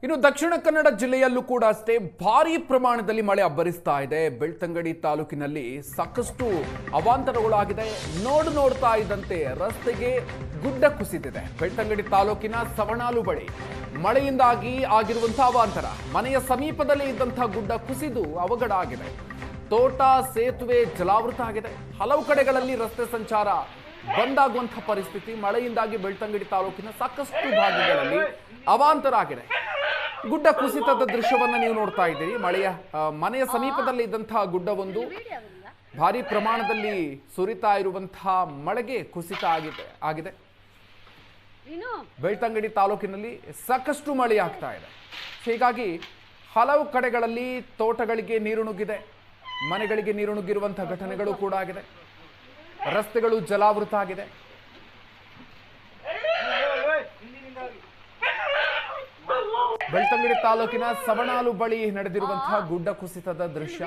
ಇನ್ನು ದಕ್ಷಿಣ ಕನ್ನಡ ಜಿಲ್ಲೆಯಲ್ಲೂ ಕೂಡ ಅಷ್ಟೇ ಭಾರೀ ಪ್ರಮಾಣದಲ್ಲಿ ಮಳೆ ಅಬ್ಬರಿಸ್ತಾ ಇದೆ. ಬೆಳ್ತಂಗಡಿ ತಾಲೂಕಿನಲ್ಲಿ ಸಾಕಷ್ಟು ಅವಾಂತರಗಳಾಗಿದೆ. ನೋಡ್ತಾ ಇದ್ದಂತೆ ರಸ್ತೆಗೆ ಗುಡ್ಡ ಕುಸಿದಿದೆ. ಬೆಳ್ತಂಗಡಿ ತಾಲೂಕಿನ ಸವಣಾಲು ಬಳಿ ಮಳೆಯಿಂದಾಗಿ ಆಗಿರುವಂತಹ ಅವಾಂತರ. ಮನೆಯ ಸಮೀಪದಲ್ಲಿ ಇದ್ದಂತಹ ಗುಡ್ಡ ಕುಸಿದು ಅವಘಡ ಆಗಿದೆ. ತೋಟ, ಸೇತುವೆ ಜಲಾವೃತ ಆಗಿದೆ. ಹಲವು ಕಡೆಗಳಲ್ಲಿ ರಸ್ತೆ ಸಂಚಾರ ಬಂದಾಗುವಂತಹ ಪರಿಸ್ಥಿತಿ. ಮಳೆಯಿಂದಾಗಿ ಬೆಳ್ತಂಗಡಿ ತಾಲೂಕಿನ ಸಾಕಷ್ಟು ಭಾಗಗಳಲ್ಲಿ ಅವಾಂತರ ಆಗಿದೆ. ಗುಡ್ಡ ಕುಸಿತದ ದೃಶ್ಯವನ್ನ ನೀವು ನೋಡ್ತಾ ಇದ್ದೀರಿ. ಮನೆಯ ಸಮೀಪದಲ್ಲಿ ಇದ್ದಂತಹ ಗುಡ್ಡವೊಂದು ಭಾರಿ ಪ್ರಮಾಣದಲ್ಲಿ ಸುರಿತಾ ಇರುವಂತಹ ಮಳೆಗೆ ಕುಸಿತ ಆಗಿದೆ. ಬೆಳ್ತಂಗಡಿ ತಾಲೂಕಿನಲ್ಲಿ ಸಾಕಷ್ಟು ಮಳೆ ಆಗ್ತಾ ಇದೆ. ಹೀಗಾಗಿ ಹಲವು ಕಡೆಗಳಲ್ಲಿ ತೋಟಗಳಿಗೆ ನೀರು ನುಗ್ಗಿದೆ, ಮನೆಗಳಿಗೆ ನೀರು ನುಗ್ಗಿರುವಂತಹ ಘಟನೆಗಳು ಕೂಡ ಆಗಿದೆ. ರಸ್ತೆಗಳು ಜಲಾವೃತ ಆಗಿದೆ. ಬೆಳ್ತಂಗಡಿ ತಾಲೂಕಿನ ಸವಣಾಲು ಬಳಿ ನಡೆದಿರುವಂತಹ ಗುಡ್ಡ ಕುಸಿತದ ದೃಶ್ಯ.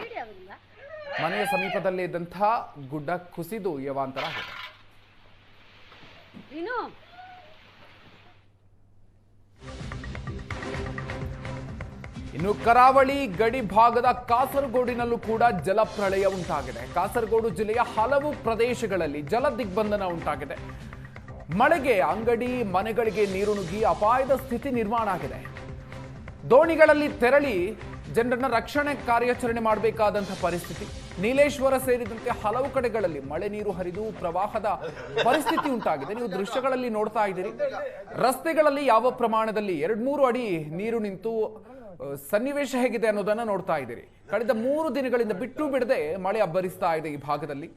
ಮನೆಯ ಸಮೀಪದಲ್ಲೇ ಇದ್ದಂತಹ ಗುಡ್ಡ ಕುಸಿದು ಅವಾಂತರ ಆಗಿದೆ. ಇನ್ನು ಕರಾವಳಿ ಗಡಿ ಭಾಗದ ಕಾಸರಗೋಡಿನಲ್ಲೂ ಕೂಡ ಜಲಪ್ರಳಯ ಉಂಟಾಗಿದೆ. ಕಾಸರಗೋಡು ಜಿಲ್ಲೆಯ ಹಲವು ಪ್ರದೇಶಗಳಲ್ಲಿ ಜಲ ದಿಗ್ಬಂಧನ ಉಂಟಾಗಿದೆ. ಮಳೆಗೆ ಅಂಗಡಿ ಮನೆಗಳಿಗೆ ನೀರು ನುಗ್ಗಿ ಅಪಾಯದ ಸ್ಥಿತಿ ನಿರ್ಮಾಣ ಆಗಿದೆ. ದೋಣಿಗಳಲ್ಲಿ ತೆರಳಿ ಜನರನ್ನ ರಕ್ಷಣೆ ಕಾರ್ಯಾಚರಣೆ ಮಾಡಬೇಕಾದಂತಹ ಪರಿಸ್ಥಿತಿ. ನೀಲೇಶ್ವರ ಸೇರಿದಂತೆ ಹಲವು ಕಡೆಗಳಲ್ಲಿ ಮಳೆ ನೀರು ಹರಿದು ಪ್ರವಾಹದ ಪರಿಸ್ಥಿತಿ ಉಂಟಾಗಿದೆ. ನೀವು ದೃಶ್ಯಗಳಲ್ಲಿ ನೋಡ್ತಾ ಇದ್ದೀರಿ. ರಸ್ತೆಗಳಲ್ಲಿ ಯಾವ ಪ್ರಮಾಣದಲ್ಲಿ 2-3 ಅಡಿ ನೀರು ನಿಂತು ಸನ್ನಿವೇಶ ಹೇಗಿದೆ ಅನ್ನೋದನ್ನ ನೋಡ್ತಾ ಇದ್ದೀರಿ. ಕಳೆದ 3 ದಿನಗಳಿಂದ ಬಿಟ್ಟು ಬಿಡದೆ ಮಳೆ ಅಬ್ಬರಿಸ್ತಾ ಇದೆ ಈ ಭಾಗದಲ್ಲಿ.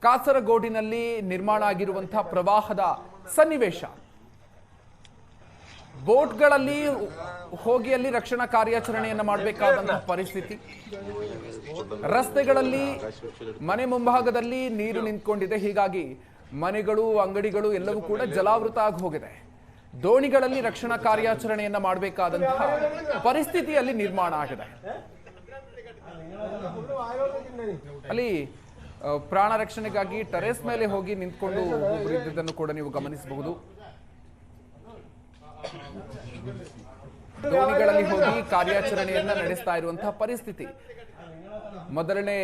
ಕಾಸರಗೋಡಿನಲ್ಲಿ ನಿರ್ಮಾಣ ಆಗಿರುವಂತಹ ಪ್ರವಾಹದ ಸನ್ನಿವೇಶ. ಬೋಟ್ಗಳಲ್ಲಿ ಹೋಗಿ ಅಲ್ಲಿ ರಕ್ಷಣಾ ಕಾರ್ಯಾಚರಣೆಯನ್ನು ಮಾಡಬೇಕಾದಂತಹ ಪರಿಸ್ಥಿತಿ. ರಸ್ತೆಗಳಲ್ಲಿ ಮನೆ ಮುಂಭಾಗದಲ್ಲಿ ನೀರು ನಿಂತ್ಕೊಂಡಿದೆ. ಹೀಗಾಗಿ ಮನೆಗಳು, ಅಂಗಡಿಗಳು ಎಲ್ಲವೂ ಕೂಡ ಜಲಾವೃತ ಆಗಿ ಹೋಗಿದೆ. ದೋಣಿಗಳಲ್ಲಿ ರಕ್ಷಣಾ ಕಾರ್ಯಾಚರಣೆಯನ್ನ ಮಾಡಬೇಕಾದಂತಹ ಪರಿಸ್ಥಿತಿಯಲ್ಲಿ ನಿರ್ಮಾಣ ಆಗಿದೆ. ಅಲ್ಲಿ ಪ್ರಾಣ ರಕ್ಷಣೆಗಾಗಿ ಟೆರೆಸ್ ಮೇಲೆ ಹೋಗಿ ನಿಂತ್ಕೊಂಡು ಇದ್ದುದನ್ನು ಕೂಡ ನೀವು ಗಮನಿಸಬಹುದು. ದೋಣಿಗಳಲ್ಲಿ ಹೋಗಿ ಕಾರ್ಯಾಚರಣೆಯನ್ನ ನಡೆಸ್ತಾ ಇರುವಂತಹ ಪರಿಸ್ಥಿತಿ. ಮೊದಲನೇ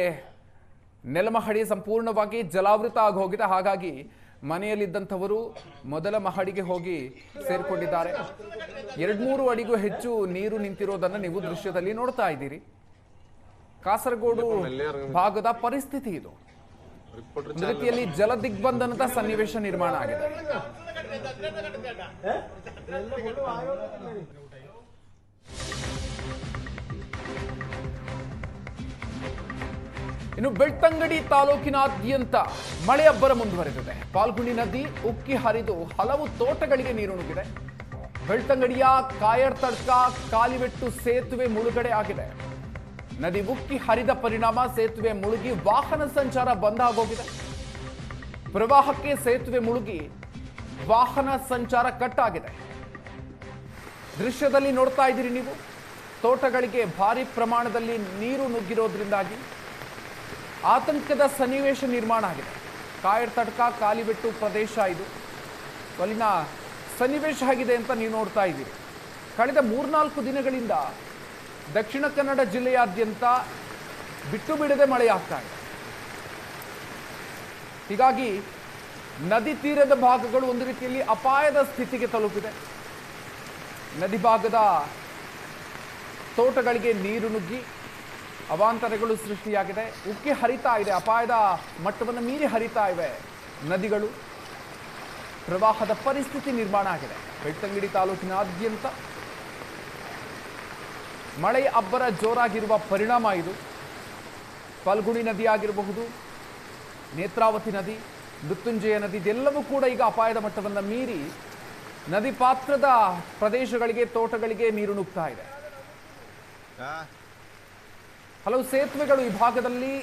ನೆಲಮಹಡಿ ಸಂಪೂರ್ಣವಾಗಿ ಜಲಾವೃತ ಆಗಿ ಹೋಗಿದೆ. ಹಾಗಾಗಿ ಮನೆಯಲ್ಲಿದ್ದಂಥವರು ಮೊದಲ ಮಹಡಿಗೆ ಹೋಗಿ ಸೇರ್ಕೊಂಡಿದ್ದಾರೆ. 2-3 ಅಡಿಗೂ ಹೆಚ್ಚು ನೀರು ನಿಂತಿರೋದನ್ನ ನೀವು ದೃಶ್ಯದಲ್ಲಿ ನೋಡ್ತಾ ಇದ್ದೀರಿ. ಕಾಸರಗೋಡು ಭಾಗದ ಪರಿಸ್ಥಿತಿ ಇದು. ಒಂದು ರೀತಿಯಲ್ಲಿ ಜಲ ದಿಗ್ಬಂಧನದ ಸನ್ನಿವೇಶ ನಿರ್ಮಾಣ ಆಗಿದೆ. ಇನ್ನು ಬೆಳ್ತಂಗಡಿ ತಾಲೂಕಿನಾದ್ಯಂತ ಮಳೆ ಅಬ್ಬರ ಮುಂದುವರೆದಿದೆ. ಪಾಲ್ಗುಣಿ ನದಿ ಉಕ್ಕಿ ಹರಿದು ಹಲವು ತೋಟಗಳಿಗೆ ನೀರು ನುಗ್ಗಿದೆ. ಬೆಳ್ತಂಗಡಿಯ ಕಾಯರ್ತಡ್ಕ ಕಾಲಿವೆಟ್ಟು ಸೇತುವೆ ಮುಳುಗಡೆ ಆಗಿದೆ. ನದಿ ಉಕ್ಕಿ ಹರಿದ ಪರಿಣಾಮ ಸೇತುವೆ ಮುಳುಗಿ ವಾಹನ ಸಂಚಾರ ಬಂದ್ ಆಗೋಗಿದೆ. ಪ್ರವಾಹಕ್ಕೆ ಸೇತುವೆ ಮುಳುಗಿ ವಾಹನ ಸಂಚಾರ ಕಟ್ ಆಗಿದೆ. ದೃಶ್ಯದಲ್ಲಿ ನೋಡ್ತಾ ಇದ್ದೀರಿ ನೀವು. ತೋಟಗಳಿಗೆ ಭಾರಿ ಪ್ರಮಾಣದಲ್ಲಿ ನೀರು ನುಗ್ಗಿರೋದ್ರಿಂದಾಗಿ ಆತಂಕದ ಸನ್ನಿವೇಶ ನಿರ್ಮಾಣ ಆಗಿದೆ. ಕಾಯರ್ತಡ್ಕ ಕಾಲಿವೆಟ್ಟು ಪ್ರದೇಶ ಇದು. ಅಲ್ಲಿನ ಸನ್ನಿವೇಶ ಆಗಿದೆ ಅಂತ ನೀವು ನೋಡ್ತಾ ಇದ್ದೀರಿ. ಕಳೆದ 3-4 ದಿನಗಳಿಂದ ದಕ್ಷಿಣ ಕನ್ನಡ ಜಿಲ್ಲೆಯಾದ್ಯಂತ ಬಿಟ್ಟು ಬಿಡದೆ ಮಳೆಯಾಗ್ತಾ ಇದೆ. ಹೀಗಾಗಿ ನದಿ ತೀರದ ಭಾಗಗಳು ಒಂದು ರೀತಿಯಲ್ಲಿ ಅಪಾಯದ ಸ್ಥಿತಿಗೆ ತಲುಪಿದೆ. ನದಿ ಭಾಗದ ತೋಟಗಳಿಗೆ ನೀರು ನುಗ್ಗಿ ಅವಾಂತರಗಳು ಸೃಷ್ಟಿಯಾಗಿದೆ. ಉಕ್ಕಿ ಹರಿತಾ ಇದೆ. ಅಪಾಯದ ಮಟ್ಟವನ್ನು ಮೀರಿ ಹರಿತಾ ಇವೆ ನದಿಗಳು. ಪ್ರವಾಹದ ಪರಿಸ್ಥಿತಿ ನಿರ್ಮಾಣ ಆಗಿದೆ. ಬೆಳ್ತಂಗಡಿ ತಾಲೂಕಿನಾದ್ಯಂತ ಮಳೆ ಅಬ್ಬರ ಜೋರಾಗಿರುವ ಪರಿಣಾಮ ಇದು. ಪಾಲ್ಗುಣಿ ನದಿ ಆಗಿರಬಹುದು, ನೇತ್ರಾವತಿ ನದಿ, ಮೃತ್ಯುಂಜಯ ನದಿ ಇದೆಲ್ಲವೂ ಕೂಡ ಈಗ ಅಪಾಯದ ಮಟ್ಟವನ್ನು ಮೀರಿ ನದಿ ಪಾತ್ರದ ಪ್ರದೇಶಗಳಿಗೆ, ತೋಟಗಳಿಗೆ ನೀರು ನುಗ್ತಾ ಇದೆ. ಹಲವು ಸೇತುವೆಗಳು ಈ ಭಾಗದಲ್ಲಿ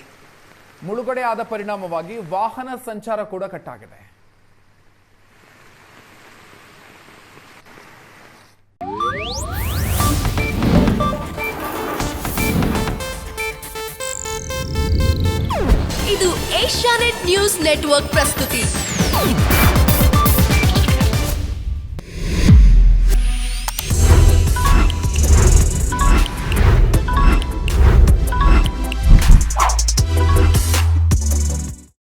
ಮುಳುಗಡೆ ಆದ ಪರಿಣಾಮವಾಗಿ ವಾಹನ ಸಂಚಾರ ಕೂಡ ಕಟ್ಟಾಗಿದೆ. ಇದು ಏಷ್ಯಾನೆಟ್ ನ್ಯೂಸ್ ನೆಟ್ವರ್ಕ್ ಪ್ರಸ್ತುತಿ.